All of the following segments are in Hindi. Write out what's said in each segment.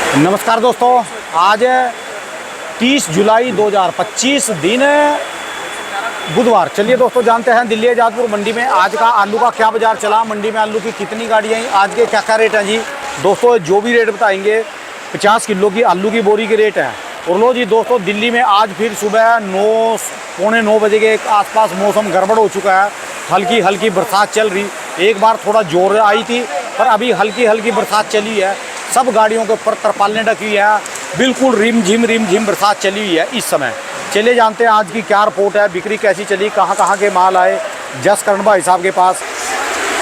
नमस्कार दोस्तों, आज 30 जुलाई 2025 दिन बुधवार। चलिए दोस्तों, जानते हैं दिल्ली आजादपुर मंडी में आज का आलू का क्या बाजार चला, मंडी में आलू की कितनी गाड़ियाँ आई, आज के क्या क्या रेट हैं जी। दोस्तों जो भी रेट बताएंगे 50 किलो की आलू की बोरी के रेट है। और लो जी दोस्तों, दिल्ली में आज फिर सुबह 9 पौने 9 बजे के आसपास मौसम गड़बड़ हो चुका है। हल्की हल्की बरसात चल रही, एक बार थोड़ा जोर आई थी पर अभी हल्की हल्की बरसात चली है। सब गाड़ियों के ऊपर तरपालें ढकी है, बिल्कुल रिम झिम बरसात चली हुई है इस समय। चले जानते हैं आज की क्या रिपोर्ट है, बिक्री कैसी चली, कहाँ के माल आए। जसकरण भाई साहब के पास।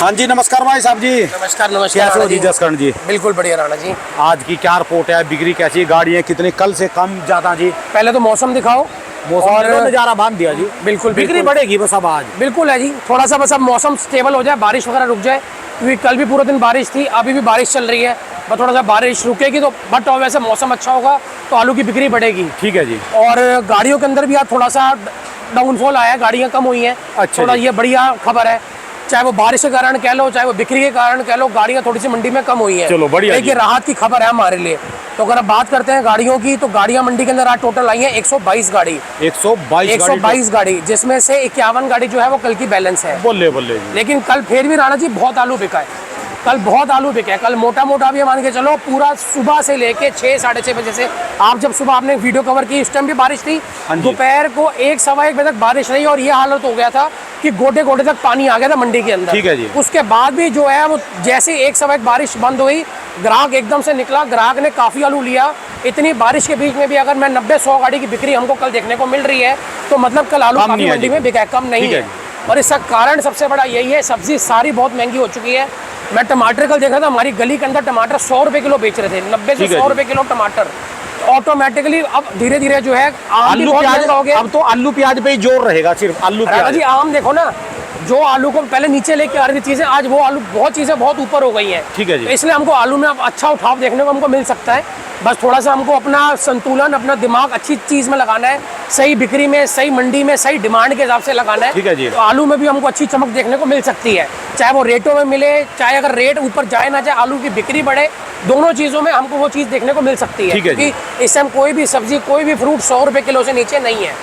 हाँ जी, नमस्कार भाई साहब जी। नमस्कार। कैसे हो जी जसकरण जी? बिल्कुल बढ़िया राणा जी। आज की क्या रिपोर्ट है, बिक्री कैसी, गाड़ियाँ कितनी, कल से कम ज़्यादा जी? पहले तो मौसम दिखाओ। मौसम और नज़ारा बांध दिया जी। बिल्कुल बिक्री बढ़ेगी बस अब आज। बिल्कुल है जी, थोड़ा सा बस अब मौसम स्टेबल हो जाए, बारिश वगैरह रुक जाए, क्योंकि कल भी पूरा दिन बारिश थी, अभी भी बारिश चल रही है। बस थोड़ा सा बारिश रुकेगी तो बट और वैसे मौसम अच्छा होगा तो आलू की बिक्री बढ़ेगी। ठीक है जी। और गाड़ियों के अंदर भी आज थोड़ा सा डाउनफॉल आया है, गाड़ियाँ कम हुई हैं। अच्छा, थोड़ा ये बढ़िया खबर है, चाहे वो बारिश के कारण कह लो, चाहे वो बिक्री के कारण कह लो, गाड़ियाँ थोड़ी सी मंडी में कम हुई है। चलो बढ़िया, एक ये राहत की खबर है हमारे लिए। तो अगर अब बात करते हैं गाड़ियों की, तो गाड़ियाँ मंडी के अंदर आज टोटल आई हैं 122 गाड़ी। 122 गाड़ी, जिसमें से 51 गाड़ी जो है वो कल की बैलेंस है। बोले जी। लेकिन कल फिर भी राणा जी बहुत आलू बिका है। कल बहुत आलू बिका है। कल मोटा भी मान के चलो, पूरा सुबह से लेके 6 साढ़े 6 बजे से, आप जब सुबह आपने वीडियो कवर की उस टाइम भी बारिश थी। दोपहर को 1 सवा 1 बजे तक बारिश रही और ये हालत हो गया था कि गोटे गोटे तक पानी आ गया था मंडी के अंदर। ठीक है जी। उसके बाद भी जो है वो जैसे 1 सवा 1 बारिश बंद हुई, ग्राहक एकदम से निकला, ग्राहक ने काफ़ी आलू लिया। इतनी बारिश के बीच में भी अगर मैं 90-100 गाड़ी की बिक्री हमको कल देखने को मिल रही है, तो मतलब कल आलू काफ़ी मंडी में बिका है, कम नहीं है। और इसका कारण सबसे बड़ा यही है, सब्जी सारी बहुत महंगी हो चुकी है। मैं टमाटर कल देखा था, हमारी गली के अंदर टमाटर 100 रुपये किलो बेच रहे थे, 90 से 100 रुपये किलो टमाटर। ऑटोमेटिकली अब धीरे धीरे जो है आलू प्याज हो गया। अब तो आलू प्याज पे ही जोर रहेगा, सिर्फ आलू प्याज जी। आम देखो ना, जो आलू को पहले नीचे लेके आ रही थी चीजें, आज वो आलू बहुत चीजें बहुत ऊपर हो गई हैं। ठीक है जी। तो इसलिए हमको आलू में अब अच्छा उठाव देखने को हमको मिल सकता है। बस थोड़ा सा हमको अपना संतुलन, अपना दिमाग अच्छी चीज में लगाना है, सही बिक्री में, सही मंडी में, सही डिमांड के हिसाब से लगाना है। ठीक है जी। तो आलू में भी हमको अच्छी चमक देखने को मिल सकती है, चाहे वो रेटों में मिले, चाहे अगर रेट ऊपर जाए ना जाए, आलू की बिक्री बढ़े, दोनों चीजों में हमको वो चीज देखने को मिल सकती है। क्योंकि इस टाइम कोई भी सब्जी, कोई भी फ्रूट 100 रुपये किलो से नीचे नहीं है।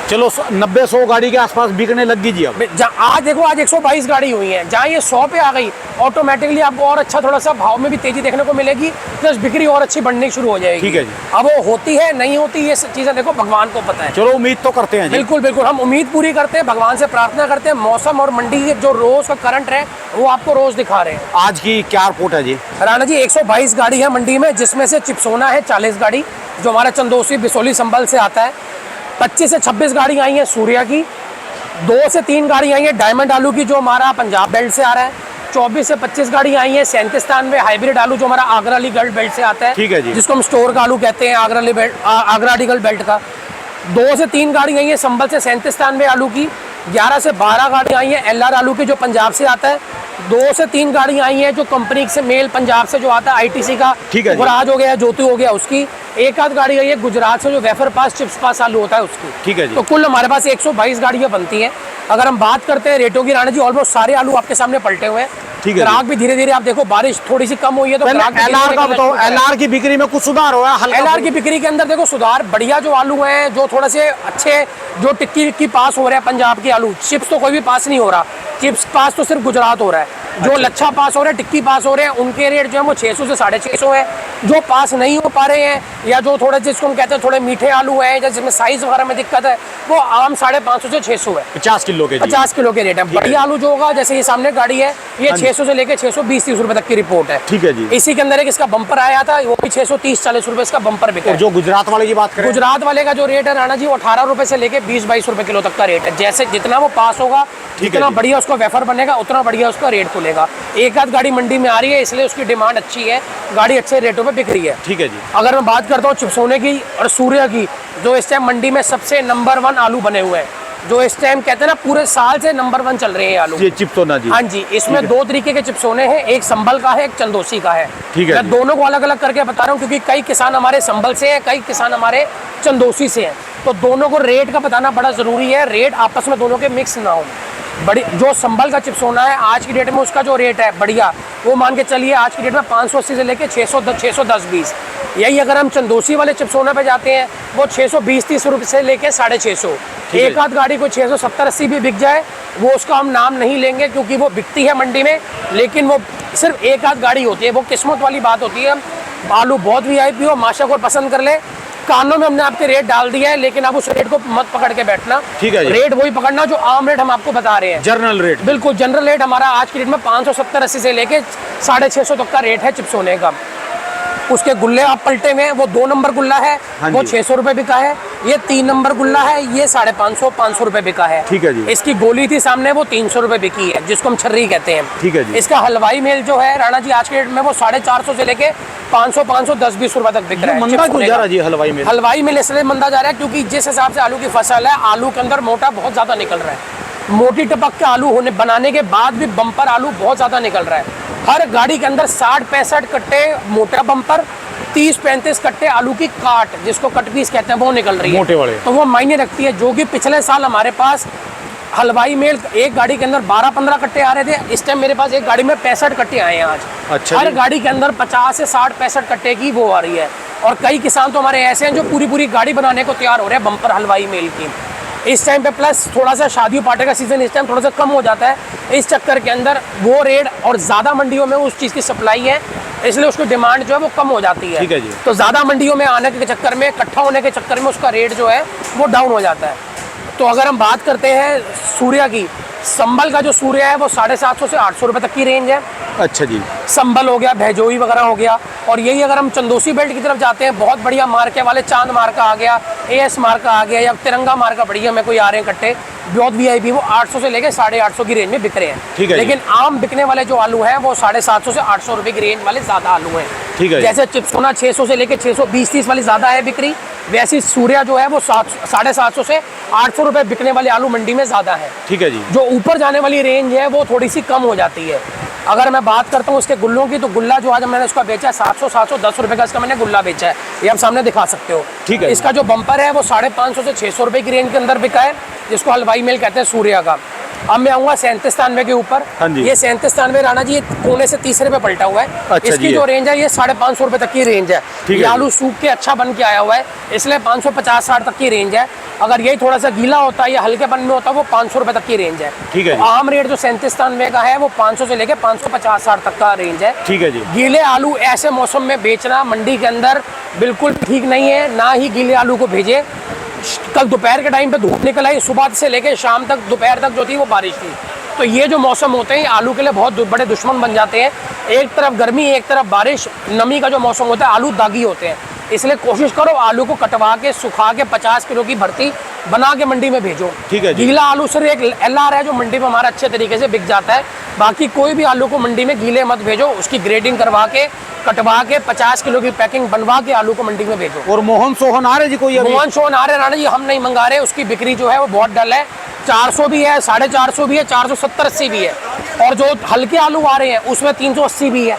चलो 90-100 गाड़ी के आसपास बिकने लगी जी। अब आज देखो, आज 122 गाड़ी हुई है, जहाँ ये 100 पे आ गई, ऑटोमेटिकली आपको और अच्छा थोड़ा सा भाव में भी तेजी देखने को मिलेगी, प्लस बिक्री और अच्छी बढ़नी शुरू हो जाएगी। ठीक है जी। अब वो होती है नहीं होती, ये चीजें देखो भगवान को पता है। चलो उम्मीद तो करते हैं जी। बिल्कुल बिल्कुल, हम उम्मीद पूरी करते हैं, भगवान से प्रार्थना करते हैं। मौसम और मंडी के जो रोज का करंट है वो आपको रोज दिखा रहे हैं। आज की क्या रिपोर्ट है जी? राणा जी 122 गाड़ी है मंडी में, जिसमें से चिप्सोना है 40 गाड़ी, जो हमारा चंदोसी बिसोली संभल से आता है। 25 से 26 गाड़ी आई हैं सूर्या की, 2 से 3 गाड़ी आई है डायमंड आलू की, जो हमारा पंजाब बेल्ट से आ रहा है। 24 से 25 गाड़ी आई है 37-93 हाइब्रिड आलू, जो हमारा आगरा अलीगढ़ बेल्ट से आता है। ठीक है जी। जिसको हम स्टोर का आलू कहते हैं, आगरा अलीगढ़ बेल्ट का। 2 से 3 गाड़ी आई है संभल से 37-93 आलू की। 11 से 12 गाड़ी आई है LR आलू की, जो पंजाब से आता है। 2 से 3 गाड़ी आई है जो कंपनी से मेल पंजाब से जो आता है, ITC का, गुराज हो गया, ज्योति हो गया, उसकी। एक आध गाड़ी आई है गुजरात से, जो वेफर पास चिप्स पास आलू होता है, उसकी। ठीक है जी। तो कुल हमारे पास 122 गाड़ियाँ बनती हैं। अगर हम बात करते हैं रेटों की राणा जी, ऑलमोस्ट सारे आलू आपके सामने पलटे हुए हैं। ठीक है। ग्राहक भी धीरे धीरे, आप देखो बारिश थोड़ी सी कम हुई है तो LR का बताओ, LR की बिक्री में कुछ सुधार हुआ है? LR की बिक्री के अंदर देखो सुधार, बढ़िया जो आलू हैं, जो थोड़े से अच्छे, जो टिक्की पास हो रहे हैं पंजाब के आलू। चिप्स तो कोई भी पास नहीं हो रहा, चिप्स पास तो सिर्फ गुजरात हो रहा है। जो लच्छा पास हो रहे हैं, टिक्की पास हो रहे हैं, उनके रेट जो है वो 600 से 650 है। जो पास नहीं हो पा रहे हैं, या जो थोड़े जिसको हम कहते हैं थोड़े मीठे आलू हैं, जिसमें साइज वगैरह में दिक्कत है, वो आम 550 से 600 है। 50 किलो के 50 किलो के रेट है। बढ़िया आलू जो होगा, जैसे ये सामने गाड़ी है, ये 600 से लेके 620-30 रुपए तक की रिपोर्ट है। ठीक है जी। इसी के अंदर एक इसका बम्पर आया था, वो भी 630-40 रुपए इसका बम्पर बिका। जो गुजरात वाले की बात करें, गुजरात वाले का जो रेट है राणा जी, वो 18 रुपए से लेके 20-22 रुपए किलो तक का रेट है। जैसे जितना वो पास होगा, जितना बढ़िया उसका वेफर बनेगा, उतना बढ़िया उसका रेट खुलेगा। एक आध गाड़ी मंडी में आ रही है, इसलिए उसकी डिमांड अच्छी है, गाड़ी अच्छे रेटों पे बिक रही है। ठीक है जी। अगर मैं बात करता हूँ चिप्सोने की और सूर्या की, जो इस टाइम मंडी में सबसे नंबर 1 आलू बने हुए हैं, जो इस टाइम कहते हैं ना पूरे साल से नंबर 1 चल रहे हैं आलू, ये चिप्सोना जी। हाँ जी। इसमें 2 तरीके के चिप्सोने हैं, एक संभल का है, एक चंदोसी का है। ठीक है। मैं दोनों को अलग अलग करके बता रहा हूँ, क्योंकि कई किसान हमारे संभल से हैं, कई किसान हमारे चंदोसी से हैं, तो दोनों को रेट का बताना बड़ा जरूरी है, रेट आपस में दोनों के मिक्स ना हो। बड़ी जो संभल का चिप्सोना है आज की डेट में, उसका जो रेट है बढ़िया, वो मान के चलिए आज की डेट में 580 से लेके 610-20। यही अगर हम चंदोसी वाले चिप्सोना पे जाते हैं वो 620-30 रुपये से लेके 650। ठीक है। एक आध गाड़ी को 670-80 भी बिक जाए, वो उसका हम नाम नहीं लेंगे क्योंकि वो बिकती है मंडी में, लेकिन वो सिर्फ एक आध गाड़ी होती है, वो किस्मत वाली बात होती है। आलू बहुत VIP हो, माशा को पसंद कर ले। कानों में हमने आपके रेट डाल दिया है, लेकिन आप उस रेट को मत पकड़ के बैठना। ठीक है जी। रेट वही पकड़ना जो आम रेट हम आपको बता रहे हैं, जर्नल रेट। बिल्कुल जनरल रेट हमारा आज की डेट में 570-80 से लेके 650 तक का रेट है चिप्सोने का। उसके गुल्ले आप पलटे में, वो 2 नंबर गुल्ला है, हाँ वो जी। 600 रुपये बिका है। ये 3 नंबर गुल्ला है, ये 550-500 रुपये बिका है। ठीक है जी। इसकी गोली थी सामने, वो 300 रुपये बिकी है, जिसको हम छर्री कहते हैं। ठीक है जी। इसका हलवाई मेल जो है राणा जी आज के डेट में वो 450 से लेके 500, 10-20 रुपये तक बिक रहा है। मंदा चिप्स क्यों होने जा का। रहा जी हलवाई में? हलवाई में इसलिए मंदा जा रहा है क्योंकि जिस हिसाब से आलू की फसल है, आलू के अंदर मोटा बहुत ज्यादा निकल रहा है। मोटी टपक के आलू होने बनाने के बाद भी बम्पर आलू बहुत ज्यादा निकल रहा है। हर गाड़ी के अंदर 60-65 कट्टे मोटा बम्पर, 30-35 कट्टे आलू की काट, जिसको कट पीस कहते हैं, वो निकल रही है मोटे वाले। तो वो मायने रखती है। जो कि पिछले साल हमारे पास हलवाई मेल एक गाड़ी के अंदर 12-15 कट्टे आ रहे थे, इस टाइम मेरे पास एक गाड़ी में 65 कट्टे आए हैं आज। अच्छा हर जी। गाड़ी के अंदर 50 से 60-65 कट्टे की वो आ रही है। और कई किसान तो हमारे ऐसे हैं जो पूरी गाड़ी बनाने को तैयार हो रहे हैं बम्पर हलवाई मेल की इस टाइम पे। प्लस थोड़ा सा शादी पार्टी का सीजन इस टाइम थोड़ा सा कम हो जाता है, इस चक्कर के अंदर वो रेट और ज़्यादा मंडियों में उस चीज़ की सप्लाई है, इसलिए उसकी डिमांड जो है वो कम हो जाती है। ठीक है जी। तो ज़्यादा मंडियों में आने के चक्कर में, इकट्ठा होने के चक्कर में उसका रेट जो है वो डाउन हो जाता है। तो अगर हम बात करते हैं सूर्या की, संबल का जो सूर्या है वो 750 से 800 रुपये तक की रेंज है। अच्छा जी। संबल हो गया, भैजोई वगैरह हो गया। और यही अगर हम चंदोसी बेल्ट की तरफ जाते हैं, बहुत बढ़िया मार्के वाले, चांद मार्का आ गया, AS मार्का आ गया, या तिरंगा मार्का बढ़िया में कोई आ रहे हैं कट्टे बहुत VIP, वो 800 से लेके 850 की रेंज में बिक रहे हैं। ठीक है जी। लेकिन आम बिकने वाले जो आलू हैं वो 750 से 800 रुपये की रेंज वाले ज़्यादा आलू हैं। ठीक है जी। जैसे चिप्सोना 600 से लेके 620-30 वाली ज़्यादा है बिक्री, वैसी सूर्या जो है वो 750 से 800 रुपये बिकने वाले आलू मंडी में ज़्यादा है। ठीक है जी। जो ऊपर जाने वाली रेंज है वो थोड़ी सी कम हो जाती है। अगर मैं बात करता हूँ इसके गुल्लों की, तो गुल्ला जो आज मैंने उसका बेचा है 710 रुपये का इसका मैंने गुल्ला बेचा है, ये आप सामने दिखा सकते हो। ठीक है। इसका जो बम्पर है वो 550 से 600 रुपये की रेंज के अंदर बिका है, जिसको हलवाई मेल कहते हैं सूर्या का। अब मैं आऊँगा 3793 के ऊपर। हाँ जी। ये 3793 राणा जी, ये कोने से तीसरे पे पलटा हुआ है। अच्छा इसकी जी। जो रेंज है ये 550 रुपये तक की रेंज है। ठीक ये है आलू सूख के अच्छा बन के आया हुआ है, इसलिए 550-60 तक की रेंज है। अगर यही थोड़ा सा गीला होता है या हल्के बन में होता है वो 500 रुपये तक की रेंज है। ठीक है तो जी। आम रेट जो 3793 का है वो 500 से लेके 550-60 तक का रेंज है। ठीक है जी। गीले आलू ऐसे मौसम में बेचना मंडी के अंदर बिल्कुल ठीक नहीं है, ना ही गीले आलू को भेजे। कल दोपहर के टाइम पे धूप निकल आई, सुबह से लेके शाम तक, दोपहर तक जो थी वो बारिश थी। तो ये जो मौसम होते हैं आलू के लिए बहुत बड़े दुश्मन बन जाते हैं। एक तरफ गर्मी, एक तरफ बारिश, नमी का जो मौसम होता है, आलू दागी होते हैं। इसलिए कोशिश करो आलू को कटवा के, सुखा के 50 किलो की भर्ती बना के मंडी में भेजो। ठीक है जी। गीला आलू सिर्फ एक LR है जो मंडी में हमारा अच्छे तरीके से बिक जाता है। बाकी कोई भी आलू को मंडी में गीले मत भेजो, उसकी ग्रेडिंग करवा के, कटवा के 50 किलो की पैकिंग बनवा के आलू को मंडी में भेजो। और मोहन सोहन आ रहे जी कोई अभी? मोहन सोहन आ रहे राणा जी, हम नहीं मंगा रहे, उसकी बिक्री जो है वो बहुत डल है। 400 भी है, 450 भी है, 470-80 भी है। और जो हल्के आलू आ रहे हैं उसमें 380 भी है,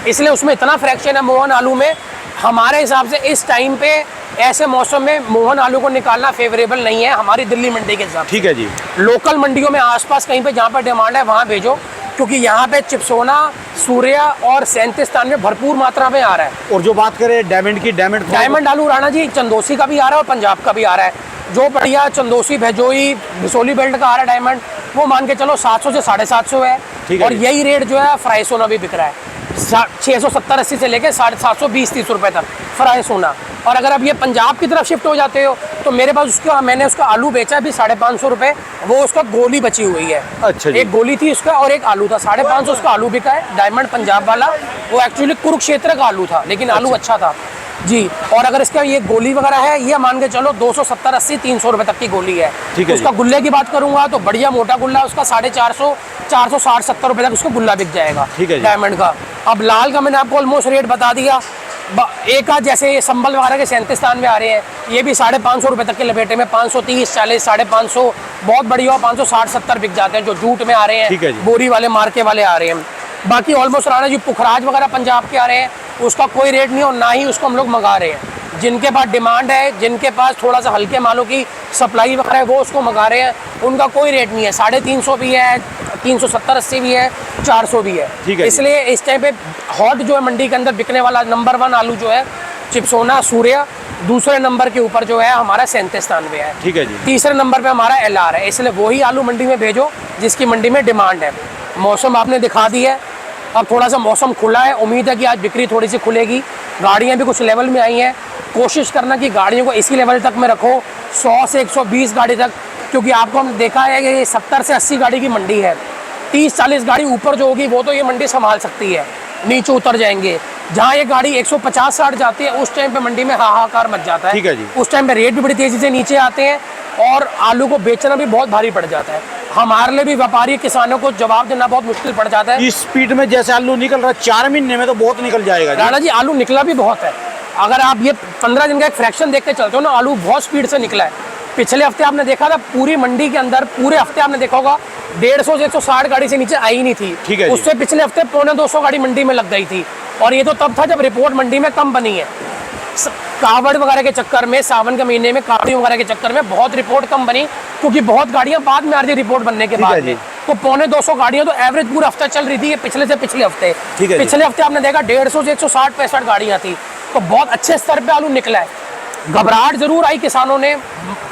इसलिए उसमें इतना फ्रैक्शन है मोहन आलू में। हमारे हिसाब से इस टाइम पे ऐसे मौसम में मोहन आलू को निकालना फेवरेबल नहीं है हमारी दिल्ली मंडी के हिसाब से। ठीक है जी। लोकल मंडियों में आसपास कहीं पे जहाँ पर डिमांड है वहाँ भेजो, क्योंकि यहाँ पे चिप्सोना, सूर्या और 3793 में भरपूर मात्रा में आ रहा है। और जो बात करें डायमंड की, डायमंड आलू राणा जी चंदोसी का भी आ रहा है और पंजाब का भी आ रहा है। जो बढ़िया चंदोसी, भैजोई, बिसोली बेल्ट का आ रहा है डायमंड, वो मान के चलो 700 से 750 है। ठीक है और जी। यही रेट जो है फ्राई सोना भी बिक रहा है, 670-80 से लेके 720-30 रुपये तक फ्राई सोना। और अगर अब ये पंजाब की तरफ शिफ्ट हो जाते हो तो मेरे पास उसका, मैंने उसका आलू बेचा भी 550 रुपये, वो उसका गोली बची हुई है। अच्छा जी। एक गोली थी उसका और एक आलू था, 550 उसका आलू बिका है। डायमंड पंजाब वाला वो एक्चुअली कुरुक्षेत्र का आलू था, लेकिन आलू अच्छा था जी। और अगर इसका ये गोली वगैरह है, ये मान के चलो 270-80-300 रुपये तक की गोली है। ठीक है उसका जी। गुल्ले की बात करूंगा तो बढ़िया मोटा गुल्ला उसका 450, 460-70 रुपये तक उसका गुल्ला बिक जाएगा। ठीक है जी। डायमंड का। अब लाल का मैंने आपको ऑलमोस्ट रेट बता दिया। एक आध जैसे ये संबल वगैरह के 3793 में आ रहे हैं, ये भी 550 रुपये तक के लपेटे में 530, 40, 550 बहुत बढ़िया, 560-70 बिक जाते हैं जो जूट में आ रहे ठीक है जी। हैं, बोरी वाले मार्के वाले आ रहे हैं। बाकी ऑलमोस्ट राणा जी पुखराज वगैरह पंजाब के आ रहे हैं, उसका कोई रेट नहीं और ना ही उसको हम लोग मंगा रहे हैं। जिनके पास डिमांड है, जिनके पास थोड़ा सा हल्के मालों की सप्लाई वगैरह है, वो उसको मंगा रहे हैं, उनका कोई रेट नहीं है। 350 भी है, 370-80 भी है, 400 भी है। ठीक है। इसलिए इस टाइम पे हॉट जो है मंडी के अंदर बिकने वाला नंबर 1 आलू जो है चिप्सोना सूर्या, दूसरे नंबर के ऊपर जो है हमारा 3793 है। ठीक है जी। तीसरे नंबर पे हमारा LR है, इसलिए वही आलू मंडी में भेजो जिसकी मंडी में डिमांड है। मौसम आपने दिखा दी है, अब थोड़ा सा मौसम खुला है, उम्मीद है कि आज बिक्री थोड़ी सी खुलेगी। गाड़ियाँ भी कुछ लेवल में आई हैं, कोशिश करना कि गाड़ियों को इसी लेवल तक में रखो, 100 से 120 गाड़ी तक, क्योंकि आपको हम देखा है कि ये 70 से 80 गाड़ी की मंडी है। 30-40 गाड़ी ऊपर जो होगी वो तो ये मंडी संभाल सकती है, नीचे उतर जाएंगे। जहाँ ये गाड़ी 150-60 जाती है उस टाइम पे मंडी में हाहाकार मच जाता है। ठीक है जी। उस टाइम पे रेट भी बड़ी तेज़ी से नीचे आते हैं और आलू को बेचना भी बहुत भारी पड़ जाता है। हमारे लिए भी व्यापारी किसानों को जवाब देना बहुत मुश्किल पड़ जाता है। इस स्पीड में जैसे आलू निकल रहा है 4 महीने में तो बहुत निकल जाएगा जी। राणा जी, आलू निकला भी बहुत है। अगर आप ये 15 दिन का एक फ्रैक्शन देख के चलते हो ना, आलू बहुत स्पीड से निकला है। पिछले हफ्ते आपने देखा था पूरी मंडी के अंदर, पूरे हफ्ते आपने देखा होगा 150 से 160 गाड़ी से नीचे आई नहीं थी। ठीक है जी। उससे पिछले हफ्ते 250 गाड़ी मंडी में लग गई थी, और ये तो तब था जब रिपोर्ट मंडी में कम बनी है। कावड़ वगैरह के चक्कर में, सावन के महीने में कावड़ी वगैरह के चक्कर में बहुत रिपोर्ट कम बनी, क्योंकि बहुत गाड़ियां बाद में आ रही थी रिपोर्ट बनने के बाद में। तो 250 गाड़ियां तो एवरेज पूरा हफ्ता चल रही थी, ये पिछले से पिछले हफ्ते। पिछले हफ्ते आपने देखा 150 से 160-65 गाड़ियां थी, तो बहुत अच्छे स्तर पे आलू निकला है। घबराहट जरूर आई किसानों ने,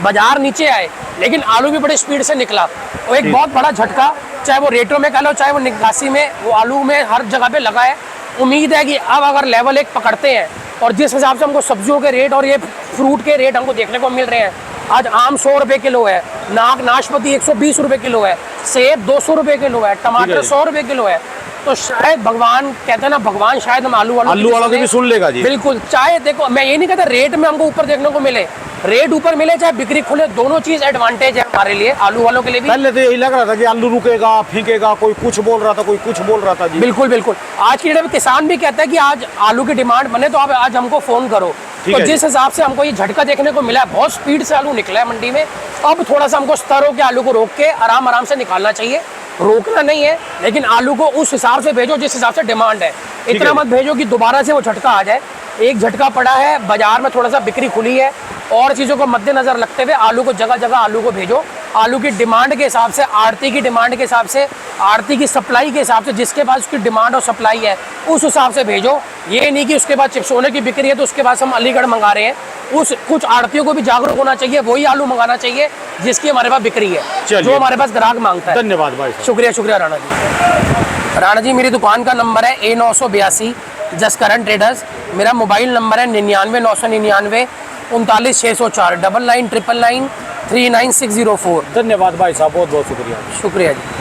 बाजार नीचे आए, लेकिन आलू भी बड़ी स्पीड से निकला। और एक बहुत बड़ा झटका, चाहे वो रेटों में कह लो, चाहे वो निकासी में, वो आलू में हर जगह पे लगा है। उम्मीद है कि अब अगर लेवल 1 पकड़ते हैं, और जिस हिसाब से हमको सब्जियों के रेट और ये फ्रूट के रेट हमको देखने को मिल रहे हैं, आज आम 100 रुपये किलो है, नाशपाती 120 रुपये किलो है, सेब 200 रुपये किलो है, टमाटर 100 रुपये किलो है। तो शायद भगवान, कहते हैं ना, भगवान शायद हम आलू वालों की भी सुन लेगा जी। बिल्कुल। चाहे देखो, मैं ये नहीं कहता रेट में हमको ऊपर देखने को मिले, रेट ऊपर मिले चाहे बिक्री खुले, दोनों चीज एडवांटेज है हमारे लिए, आलू वालों के लिए भी। पहले तो यही लग रहा था कि आलू रुकेगा, फेंकेगा, कोई कुछ बोल रहा था, कोई कुछ बोल रहा था जी। बिल्कुल बिल्कुल। आज की डेट में किसान भी कहता है कि आज आलू की डिमांड बने तो आप आज हमको फोन करो। तो जिस हिसाब से हमको ये झटका देखने को मिला है, बहुत स्पीड से आलू निकला है मंडी में, अब थोड़ा सा हमको स्तरों के आलू को रोक के आराम आराम से निकालना चाहिए। रोकना नहीं है, लेकिन आलू को उस हिसाब से भेजो जिस हिसाब से डिमांड है। इतना मत भेजो कि दोबारा से वो झटका आ जाए। एक झटका पड़ा है, बाजार में थोड़ा सा बिक्री खुली है, और चीज़ों को मद्देनजर रखते हुए आलू को जगह जगह आलू को भेजो। आलू की डिमांड के हिसाब से, आड़ती की डिमांड के हिसाब से, आड़ती की सप्लाई के हिसाब से, जिसके पास उसकी डिमांड और सप्लाई है उस हिसाब से भेजो। ये नहीं कि उसके बाद चिप्सोने की बिक्री है तो उसके बाद हम अलीगढ़ मंगा रहे हैं। उस कुछ आड़तियों को भी जागरूक होना चाहिए, वही आलू मंगाना चाहिए जिसकी हमारे पास बिक्री है, जो हमारे पास ग्राहक मांगता है। धन्यवाद भाई। शुक्रिया राणा जी। राणा जी, मेरी दुकान का नंबर है A982 जसकरण ट्रेडर्स। मेरा मोबाइल नंबर है 99 999 39 604 99 999 39604। धन्यवाद भाई साहब, बहुत बहुत शुक्रिया। शुक्रिया जी।